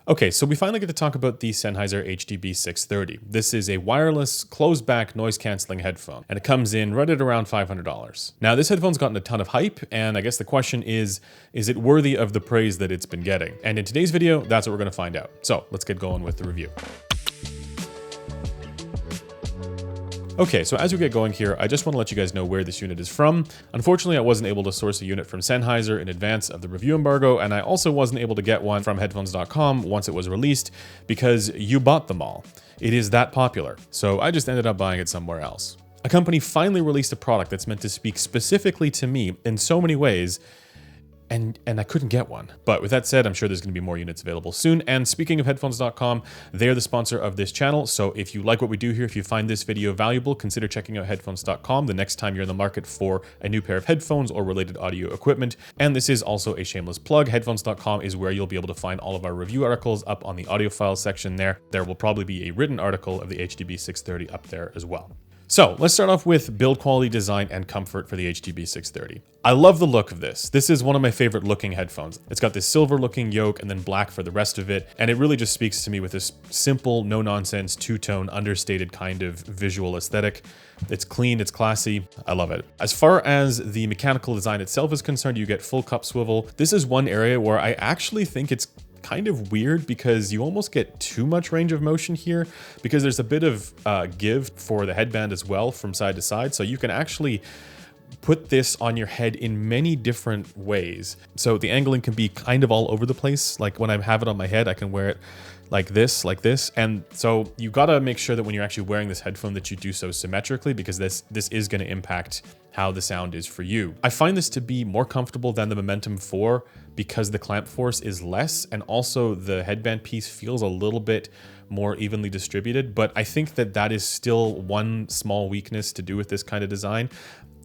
Okay, so we finally get to talk about the Sennheiser HDB 630. This is a wireless, closed-back, noise-canceling headphone, and it comes in right at around $500. Now, this headphone's gotten a ton of hype, and I guess the question is it worthy of the praise that it's been getting? And in today's video, that's what we're going to find out. So let's get going with the review. Okay, so as we get going here, I just want to let you guys know where this unit is from. Unfortunately, I wasn't able to source a unit from Sennheiser in advance of the review embargo, and I also wasn't able to get one from headphones.com once it was released because you bought them all. It is that popular, so I just ended up buying it somewhere else. A company finally released a product that's meant to speak specifically to me in so many ways, and I couldn't get one. But with that said, I'm sure there's going to be more units available soon. And speaking of headphones.com, they're the sponsor of this channel. So if you like what we do here, if you find this video valuable, consider checking out headphones.com the next time you're in the market for a new pair of headphones or related audio equipment. And this is also a shameless plug. Headphones.com is where you'll be able to find all of our review articles up on the audiophile section there. There will probably be a written article of the HDB 630 up there as well. So let's start off with build quality, design, and comfort for the HDB 630. I love the look of this. This is one of my favorite looking headphones. It's got this silver looking yoke and then black for the rest of it. And it really just speaks to me with this simple, no nonsense, two-tone, understated kind of visual aesthetic. It's clean, it's classy. I love it. As far as the mechanical design itself is concerned, you get full cup swivel. This is one area where I actually think it's kind of weird because you almost get too much range of motion here because there's a bit of give for the headband as well from side to side. So you can actually put this on your head in many different ways. So the angling can be kind of all over the place. Like when I have it on my head, I can wear it like this. And so you gotta make sure that when you're actually wearing this headphone that you do so symmetrically because this is gonna impact how the sound is for you. I find this to be more comfortable than the Momentum 4 because the clamp force is less and also the headband piece feels a little bit more evenly distributed, but I think that is still one small weakness to do with this kind of design.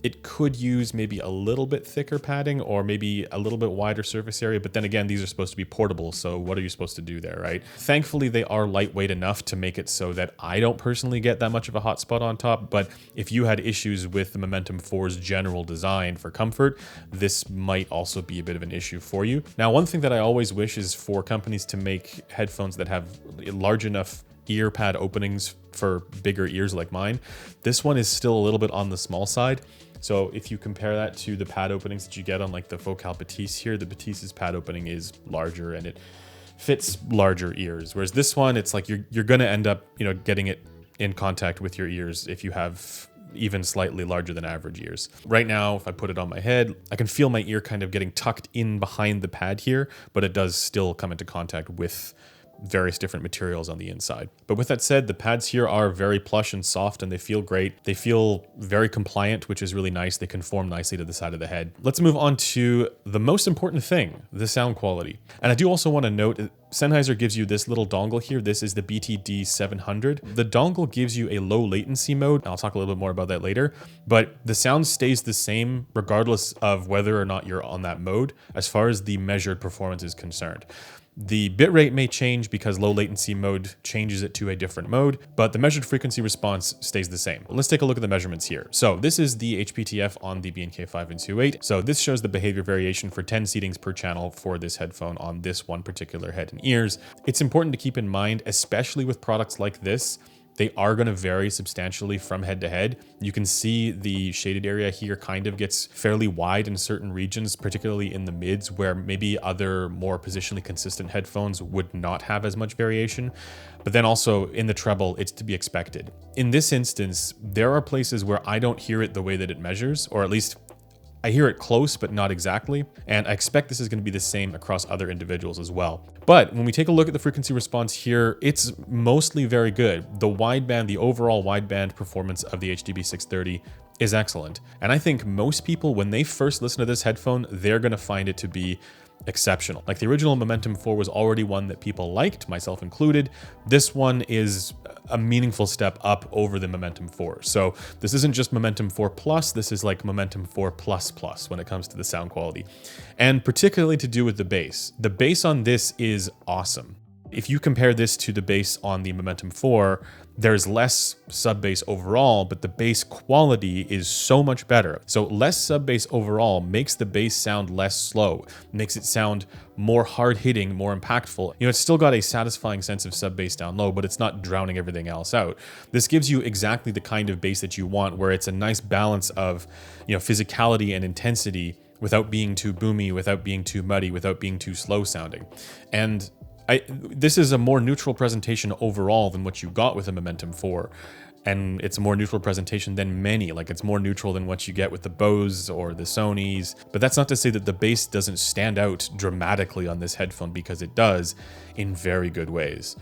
It could use maybe a little bit thicker padding or maybe a little bit wider surface area, but then again, these are supposed to be portable, so what are you supposed to do there, right? Thankfully, they are lightweight enough to make it so that I don't personally get that much of a hot spot on top, but if you had issues with the Momentum 4's general design for comfort, this might also be a bit of an issue for you. Now, one thing that I always wish is for companies to make headphones that have large enough ear pad openings for bigger ears like mine. This one is still a little bit on the small side. So if you compare that to the pad openings that you get on like the Focal Batiste here, the Batiste's pad opening is larger and it fits larger ears. Whereas this one, it's like you're gonna end up, getting it in contact with your ears if you have even slightly larger than average ears. Right now, if I put it on my head, I can feel my ear kind of getting tucked in behind the pad here, but it does still come into contact with various different materials on the inside. But with that said, the pads here are very plush and soft and they feel great. They feel very compliant, which is really nice. They conform nicely to the side of the head. Let's move on to the most important thing, the sound quality. And I do also want to note, Sennheiser gives you this little dongle here. This is the BTD 700. The dongle gives you a low latency mode. I'll talk a little bit more about that later, but the sound stays the same regardless of whether or not you're on that mode as far as the measured performance is concerned. The bitrate may change because low latency mode changes it to a different mode, but the measured frequency response stays the same. Let's take a look at the measurements here. So this is the HPTF on the BNK 5-2.8. So this shows the behavior variation for 10 seatings per channel for this headphone on this one particular head and ears. It's important to keep in mind, especially with products like this, they are going to vary substantially from head to head. You can see the shaded area here kind of gets fairly wide in certain regions, particularly in the mids where maybe other more positionally consistent headphones would not have as much variation. But then also in the treble, it's to be expected. In this instance, there are places where I don't hear it the way that it measures, or at least I hear it close, but not exactly. And I expect this is going to be the same across other individuals as well. But when we take a look at the frequency response here, it's mostly very good. The wideband, the overall wideband performance of the HDB 630 is excellent. And I think most people, when they first listen to this headphone, they're going to find it to be exceptional. Like the original Momentum 4 was already one that people liked, myself included. This one is a meaningful step up over the Momentum 4. So this isn't just Momentum 4 Plus, this is like Momentum 4 Plus Plus when it comes to the sound quality. And particularly to do with the bass. The bass on this is awesome. If you compare this to the bass on the Momentum 4, there's less sub bass overall, but the bass quality is so much better. So less sub bass overall makes the bass sound less slow, makes it sound more hard hitting, more impactful. You know, it's still got a satisfying sense of sub bass down low, but it's not drowning everything else out. This gives you exactly the kind of bass that you want, where it's a nice balance of, you know, physicality and intensity without being too boomy, without being too muddy, without being too slow sounding. And this is a more neutral presentation overall than what you got with a Momentum 4. And it's a more neutral presentation than many. Like, it's more neutral than what you get with the Bose or the Sonys. But that's not to say that the bass doesn't stand out dramatically on this headphone, because it does in very good ways.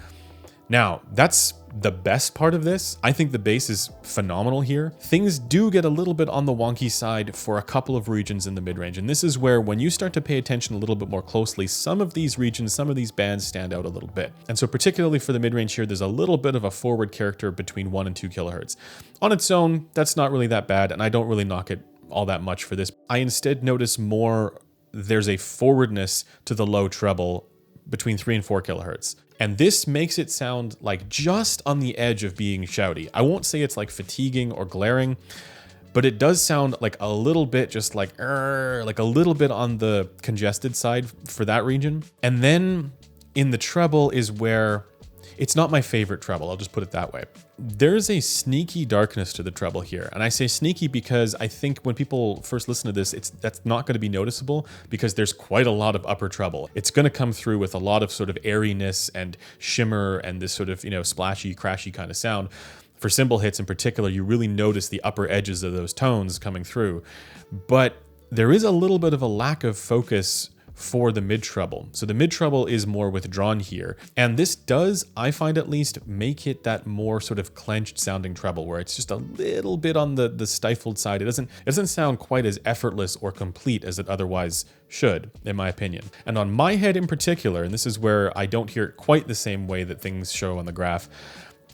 Now, that's the best part of this. I think the bass is phenomenal here. Things do get a little bit on the wonky side for a couple of regions in the mid-range, and this is where, when you start to pay attention a little bit more closely, some of these regions, some of these bands stand out a little bit. And so particularly for the mid-range here, there's a little bit of a forward character between 1 and 2 kilohertz. On its own, that's not really that bad, and I don't really knock it all that much for this. I instead notice more there's a forwardness to the low treble between 3 and 4 kilohertz. And this makes it sound like just on the edge of being shouty. I won't say it's like fatiguing or glaring, but it does sound like a little bit just like a little bit on the congested side for that region. And then in the treble is where it's not my favorite treble, I'll just put it that way. There's a sneaky darkness to the treble here. And I say sneaky because I think when people first listen to this, that's not going to be noticeable, because there's quite a lot of upper treble. It's going to come through with a lot of sort of airiness and shimmer and this sort of, you know, splashy, crashy kind of sound. For cymbal hits in particular, you really notice the upper edges of those tones coming through. But there is a little bit of a lack of focus for the mid treble. So the mid treble is more withdrawn here. And this does, I find at least, make it that more sort of clenched sounding treble, where it's just a little bit on the stifled side. It doesn't sound quite as effortless or complete as it otherwise should, in my opinion. And on my head in particular, and this is where I don't hear it quite the same way that things show on the graph,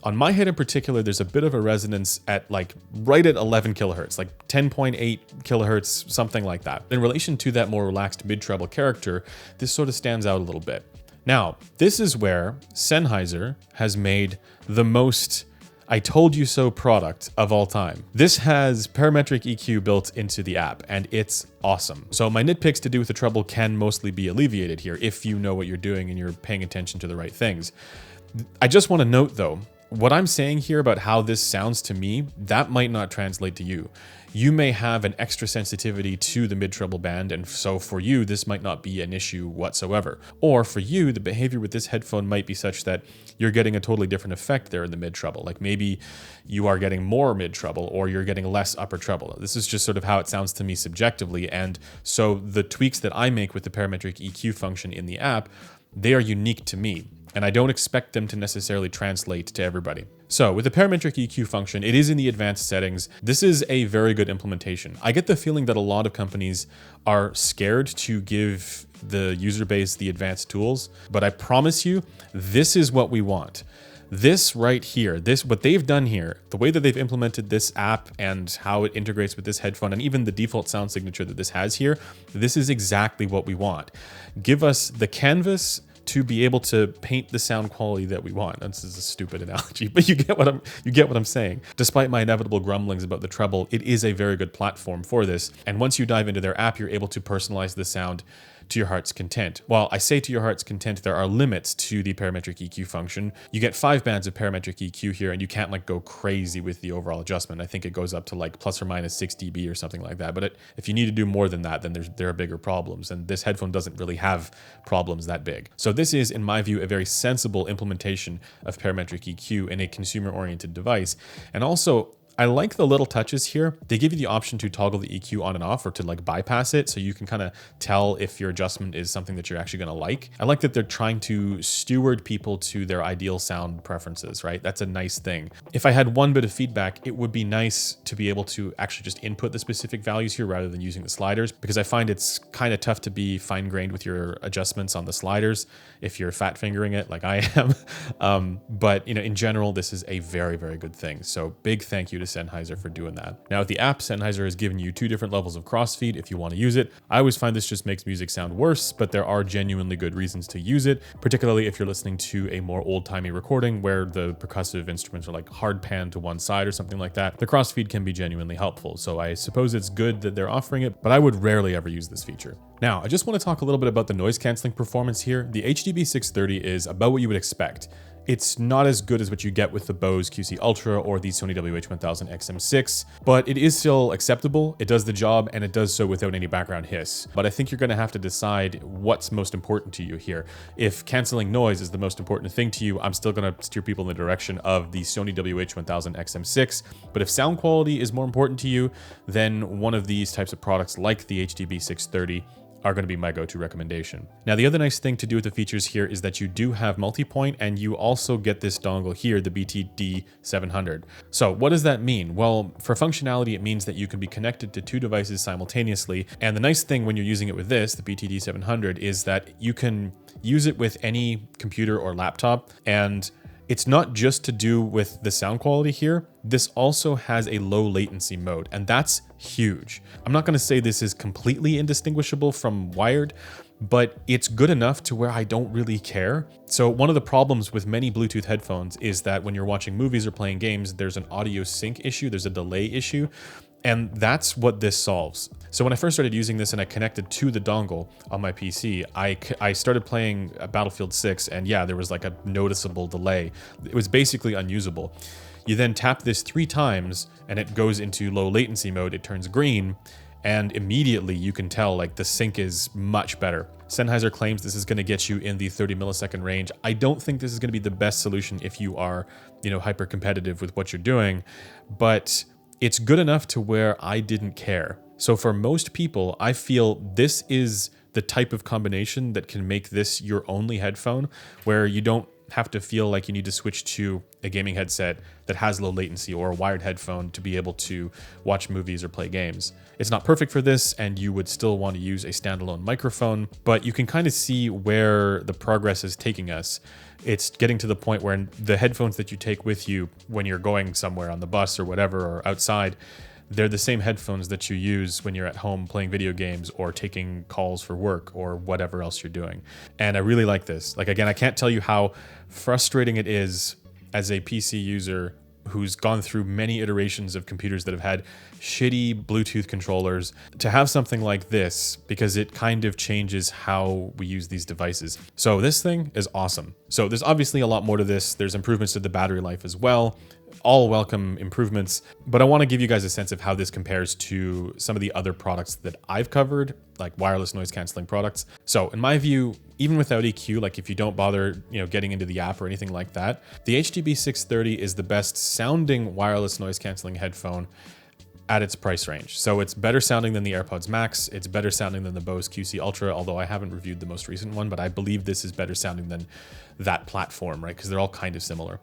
on my head in particular, there's a bit of a resonance at like right at 11 kilohertz, like 10.8 kilohertz, something like that. In relation to that more relaxed mid-treble character, this sort of stands out a little bit. Now, this is where Sennheiser has made the most I told you so product of all time. This has parametric EQ built into the app, and it's awesome. So my nitpicks to do with the treble can mostly be alleviated here if you know what you're doing and you're paying attention to the right things. I just want to note though, what I'm saying here about how this sounds to me, that might not translate to you. You may have an extra sensitivity to the mid-treble band, and so for you, this might not be an issue whatsoever. Or for you, the behavior with this headphone might be such that you're getting a totally different effect there in the mid-treble. Like maybe you are getting more mid-treble, or you're getting less upper treble. This is just sort of how it sounds to me subjectively, and so the tweaks that I make with the parametric EQ function in the app, they are unique to me, and I don't expect them to necessarily translate to everybody. So with the parametric EQ function, it is in the advanced settings. This is a very good implementation. I get the feeling that a lot of companies are scared to give the user base the advanced tools, but I promise you, this is what we want. This right here, what they've done here, the way that they've implemented this app and how it integrates with this headphone and even the default sound signature that this has here, this is exactly what we want. Give us the canvas to be able to paint the sound quality that we want. This is a stupid analogy, but you get what I'm saying. Despite my inevitable grumblings about the treble, it is a very good platform for this. And once you dive into their app, you're able to personalize the sound to your heart's content. While I say to your heart's content, there are limits to the parametric EQ function. You get 5 bands of parametric EQ here, and you can't like go crazy with the overall adjustment. I think it goes up to like plus or minus 6 dB or something like that. But if you need to do more than that, then there are bigger problems. And this headphone doesn't really have problems that big. So this is, in my view, a very sensible implementation of parametric EQ in a consumer-oriented device. And also, I like the little touches here. They give you the option to toggle the EQ on and off, or to like bypass it, so you can kind of tell if your adjustment is something that you're actually going to like. I like that they're trying to steward people to their ideal sound preferences, right? That's a nice thing. If I had one bit of feedback, it would be nice to be able to actually just input the specific values here rather than using the sliders, because I find it's kind of tough to be fine-grained with your adjustments on the sliders if you're fat fingering it like I am. But you know, in general, this is a very, very good thing. So big thank you to to Sennheiser for doing that. Now with the app, Sennheiser has given you 2 different levels of crossfeed if you want to use it. I always find this just makes music sound worse, but there are genuinely good reasons to use it, particularly if you're listening to a more old-timey recording where the percussive instruments are like hard pan to one side or something like that. The crossfeed can be genuinely helpful, so I suppose it's good that they're offering it, but I would rarely ever use this feature. Now, I just want to talk a little bit about the noise canceling performance here. The HDB 630 is about what you would expect. It's not as good as what you get with the Bose QC Ultra or the Sony WH-1000 XM6, but it is still acceptable. It does the job, and it does so without any background hiss. But I think you're going to have to decide what's most important to you here. If canceling noise is the most important thing to you, I'm still going to steer people in the direction of the Sony WH-1000 XM6. But if sound quality is more important to you, then one of these types of products like the HDB 630 are going to be my go-to recommendation. Now, the other nice thing to do with the features here is that you do have multi-point, and you also get this dongle here, the BTD700. So what does that mean? Well, for functionality, it means that you can be connected to 2 devices simultaneously. And the nice thing when you're using it with this, the BTD700, is that you can use it with any computer or laptop. And it's not just to do with the sound quality here. This also has a low latency mode, and that's huge. I'm not going to say this is completely indistinguishable from wired, but it's good enough to where I don't really care. So one of the problems with many Bluetooth headphones is that when you're watching movies or playing games, there's an audio sync issue, there's a delay issue, and that's what this solves. So when I first started using this and I connected to the dongle on my PC, I started playing Battlefield 6, and yeah, there was like a noticeable delay. It was basically unusable. You then tap this 3 times and it goes into low latency mode, it turns green, and immediately you can tell like the sync is much better. Sennheiser claims this is going to get you in the 30 millisecond range. I don't think this is going to be the best solution if you are, hyper competitive with what you're doing, but it's good enough to where I didn't care. So for most people, I feel this is the type of combination that can make this your only headphone, where you don't have to feel like you need to switch to a gaming headset that has low latency or a wired headphone to be able to watch movies or play games. It's not perfect for this, and you would still want to use a standalone microphone, but you can kind of see where the progress is taking us. It's getting to the point where the headphones that you take with you when you're going somewhere on the bus or whatever, or outside, they're the same headphones that you use when you're at home playing video games or taking calls for work or whatever else you're doing. And I really like this. Like, again, I can't tell you how frustrating it is as a PC user who's gone through many iterations of computers that have had shitty Bluetooth controllers to have something like this, because it kind of changes how we use these devices. So this thing is awesome. So there's obviously a lot more to this. There's improvements to the battery life as well. All welcome improvements, but I want to give you guys a sense of how this compares to some of the other products that I've covered, like wireless noise canceling products. So in my view, even without EQ, like if you don't bother, getting into the app or anything like that, the HDB 630 is the best sounding wireless noise canceling headphone at its price range. So it's better sounding than the AirPods Max. It's better sounding than the Bose QC Ultra, although I haven't reviewed the most recent one, but I believe this is better sounding than that platform, right? Because they're all kind of similar.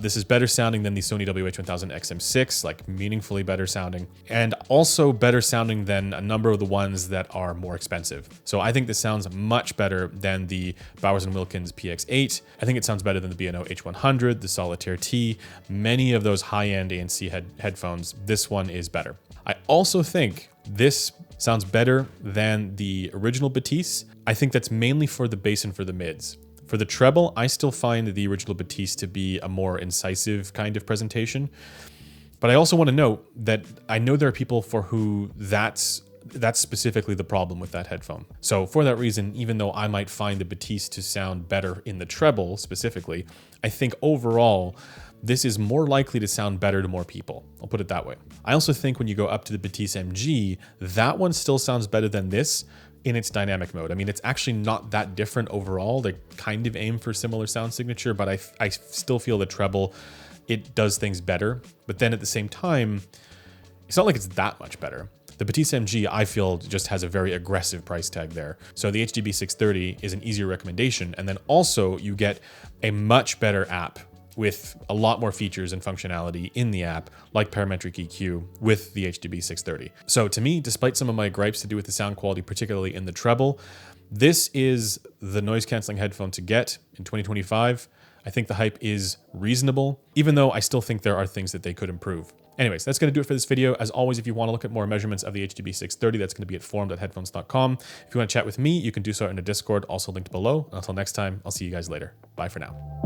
This is better sounding than the Sony WH-1000 XM6, like meaningfully better sounding, and also better sounding than a number of the ones that are more expensive. So I think this sounds much better than the Bowers & Wilkins PX8. I think it sounds better than the B&O H100, the Solitaire T, many of those high-end ANC headphones. This one is better. I also think this sounds better than the original Batiste. I think that's mainly for the bass and for the mids. For the treble, I still find the original Batiste to be a more incisive kind of presentation. But I also want to note that I know there are people for who that's specifically the problem with that headphone. So for that reason, even though I might find the Batiste to sound better in the treble specifically, I think overall, this is more likely to sound better to more people. I'll put it that way. I also think when you go up to the Batiste MG, that one still sounds better than this in its dynamic mode. I mean, it's actually not that different overall. They kind of aim for similar sound signature, but I still feel the treble, it does things better. But then at the same time, it's not like it's that much better. The Batiste MG, I feel, just has a very aggressive price tag there. So the HDB 630 is an easier recommendation. And then also you get a much better app with a lot more features and functionality in the app, like parametric EQ with the HDB 630. So to me, despite some of my gripes to do with the sound quality, particularly in the treble, this is the noise canceling headphone to get in 2025. I think the hype is reasonable, even though I still think there are things that they could improve. Anyways, that's going to do it for this video. As always, if you want to look at more measurements of the HDB 630, that's going to be at forum.headphones.com. If you want to chat with me, you can do so in the Discord, also linked below. Until next time, I'll see you guys later. Bye for now.